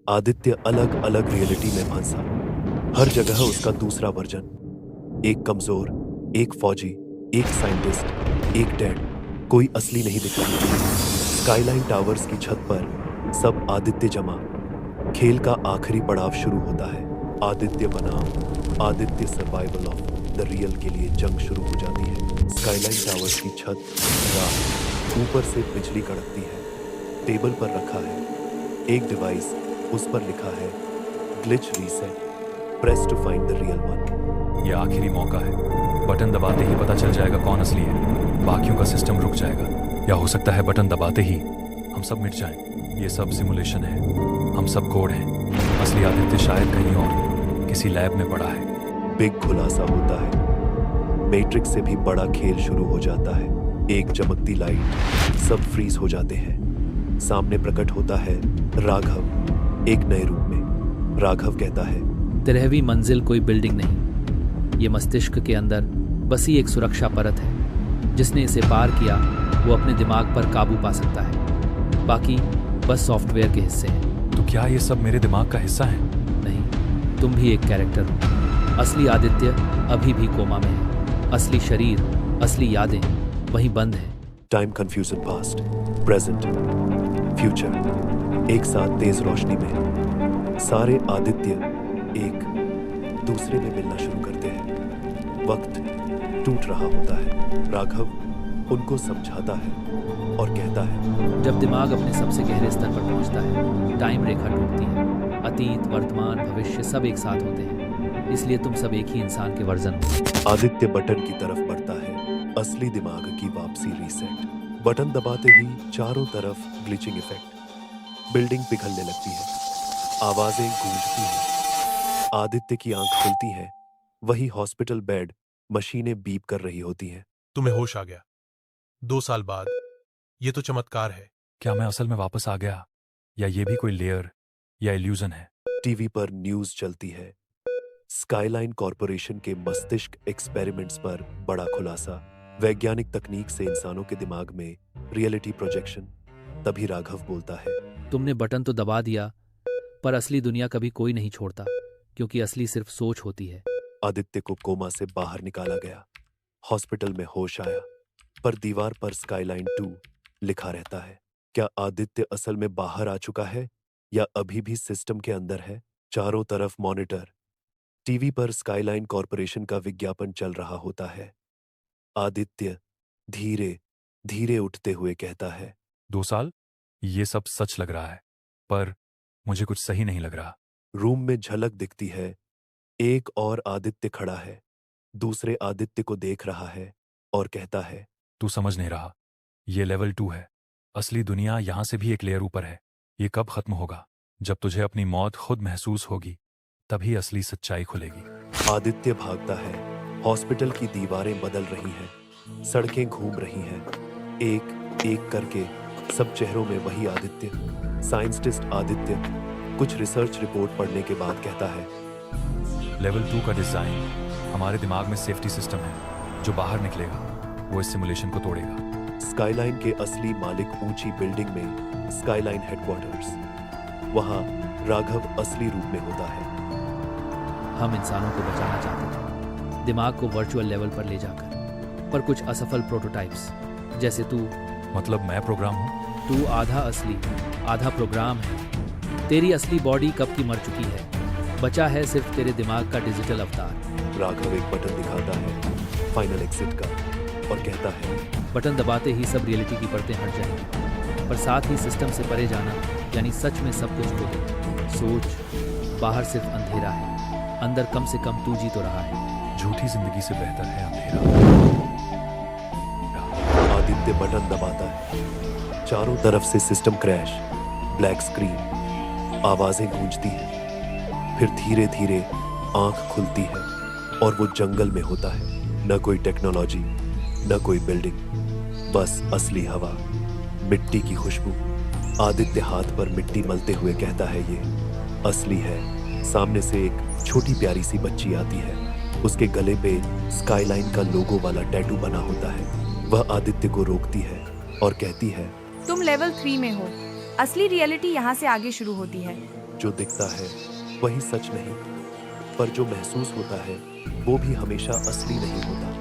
आदित्य अलग अलग रियलिटी में फंसा। हर जगह उसका दूसरा वर्जन, एक कमजोर, एक फौजी, एक साइंटिस्ट, एक डेड। कोई असली नहीं दिख रहा। स्काईलाइन टावर्स की छत पर सब आदित्य जमा। खेल का आखिरी पड़ाव शुरू होता है। आदित्य बनाम Aditya survival of the real के लिए जंग शुरू हो जाती है। स्काईलाइन टावर्स की छत रात, ऊपर से बिजली कड़कती है। टेबल पर रखा है एक डिवाइस, उस पर लिखा है glitch reset, press to find the real one. ये आखिरी मौका है। बटन दबाते ही पता चल जाएगा कौन असली है। बाकियों का सिस्टम रुक जाएगा, या हो सकता है बटन दबाते ही हम सब मिट जाएं। ये सब सिमुलेशन है, हम सब कोड हैं। असली आदित्य शायद कहीं और किसी लैब में पड़ा है। बिग खुलासा होता है। मैट्रिक्स से भी बड़ा खेल शुरू हो जाता है। एक चमकती लाइट, सब फ्रीज हो जाते हैं। सामने प्रकट होता है राघव, एक नए रूप में। राघव कहता है, 13वीं मंजिल कोई बिल्डिंग नहीं, ये मस्तिष्क के अंदर बसी एक सुरक्षा परत है। जिसने इसे पार किया वो अपने दिमाग पर काबू पा सकता है। बाकी बस सॉफ्टवेयर के हिस्से हैं। तो क्या ये सब मेरे दिमाग का हिस्सा है? नहीं, तुम भी एक कैरेक्टर हो। असली आदित्य अभी भी कोमा में है। असली शरीर, असली यादें वहीं बंद हैं। Time confusion, past, present, future एक साथ तेज रोशनी में। सारे आदित्य एक दूसरे में मिलना शुरू करते हैं। वक्त टूट रहा होता है। राघव उनको समझाता है और कहता है, जब दिमाग अपने सबसे गहरे स्तर पर पहुंचता है, टाइम रेखा टूटती है। अतीत, वर्तमान, भविष्य सब एक साथ होते हैं। इसलिए तुम सब एक ही इंसान के वर्जन हो। आदित्य बटन की तरफ बढ़ता है। असली दिमाग की वापसी, रीसेट। बटन दबाते ही चारों तरफ ग्लिचिंग इफेक्ट। बिल्डिंग पिघलने लगती है, आवाजें गूंजती हैं। आदित्य की आंख खुलती है। वही हॉस्पिटल बेड, मशीनें बीप कर रही होती हैं। तुम्हें होश आ गया 2 साल बाद। ये तो चमत्कार है। क्या मैं असल में वापस आ गया, या ये भी कोई लेयर या इल्यूजन है? टीवी पर न्यूज चलती है। स्काईलाइन कॉरपोरेशन के मस्तिष्क एक्सपेरिमेंट्स पर बड़ा खुलासा। वैज्ञानिक तकनीक से इंसानों के दिमाग में रियलिटी प्रोजेक्शन। तभी राघव बोलता है, तुमने बटन तो दबा दिया, पर असली दुनिया कभी कोई नहीं छोड़ता, क्योंकि असली सिर्फ सोच होती है। आदित्य को कोमा से बाहर निकाला गया। हॉस्पिटल में होश आया, पर दीवार पर स्काईलाइन 2 लिखा रहता है। क्या आदित्य असल में बाहर आ चुका है या अभी भी सिस्टम के अंदर है? चारों तरफ मॉनिटर। टीवी पर स्काईलाइन कॉरपोरेशन का विज्ञापन चल रहा होता है। आदित्य धीरे धीरे उठते हुए कहता है, 2 साल? ये सब सच लग रहा है, पर मुझे कुछ सही नहीं लग रहा। रूम में झलक दिखती है। एक और आदित्य खड़ा है, दूसरे आदित्य को देख रहा है और कहता है, तू समझ नहीं रहा, ये लेवल 2 है। असली दुनिया यहां से भी एक लेयर ऊपर है। ये कब खत्म होगा? जब तुझे अपनी मौत खुद महसूस होगी, तभी असली सच्चाई खुलेगी। आदित्य भागता है। हॉस्पिटल की दीवारें बदल रही हैं, सड़कें घूम रही हैं। एक एक करके सब चेहरों में वही आदित्य। साइंटिस्ट आदित्य कुछ रिसर्च रिपोर्ट पढ़ने के बाद कहता है, लेवल 2 का डिजाइन हमारे दिमाग में सेफ्टी सिस्टम है। जो बाहर निकलेगा वो इस सिमुलेशन को तोड़ेगा। स्काईलाइन के असली मालिक ऊंची बिल्डिंग में, स्काईलाइन हेडक्वार्टर्स। वहां राघव असली रूप में होता है। हम इंसानों को बचाना चाहते थे, दिमाग को वर्चुअल लेवल पर ले जाकर, पर कुछ असफल प्रोटोटाइप्स, जैसे तू। मतलब मैं प्रोग्राम हूं? तू आधा असली आधा प्रोग्राम है। तेरी असली बॉडी कब की मर चुकी है। बचा है सिर्फ तेरे दिमाग का डिजिटल अवतार। राघव एक बटन दिखाता है, फाइनल एग्जिट का, और कहता है, बटन दबाते ही सब रियलिटी की परतें हट जाएंगी, पर साथ ही सिस्टम से परे जाना, यानी सच में सब कुछ खो दे। सोच, बाहर सिर्फ अंधेरा है, अंदर कम से कम तू जी तो रहा है। झूठी जिंदगी से बेहतर है अंधेरा। आदित्य बटन दबाता है। चारों तरफ से सिस्टम क्रैश, ब्लैक स्क्रीन, आवाजें गूंजती हैं। फिर धीरे धीरे आंख खुलती है और वो जंगल में होता है। न कोई टेक्नोलॉजी, न कोई बिल्डिंग, बस असली हवा, मिट्टी की खुशबू। आदित्य हाथ पर मिट्टी मलते हुए कहता है, ये असली है। सामने से एक छोटी प्यारी सी बच्ची आती है। उसके गले पे स्काईलाइन का लोगो वाला टैटू बना होता है। वह आदित्य को रोकती है और कहती है, तुम लेवल 3 में हो। असली रियलिटी यहाँ से आगे शुरू होती है। जो दिखता है वही सच नहीं, पर जो महसूस होता है वो भी हमेशा असली नहीं होता।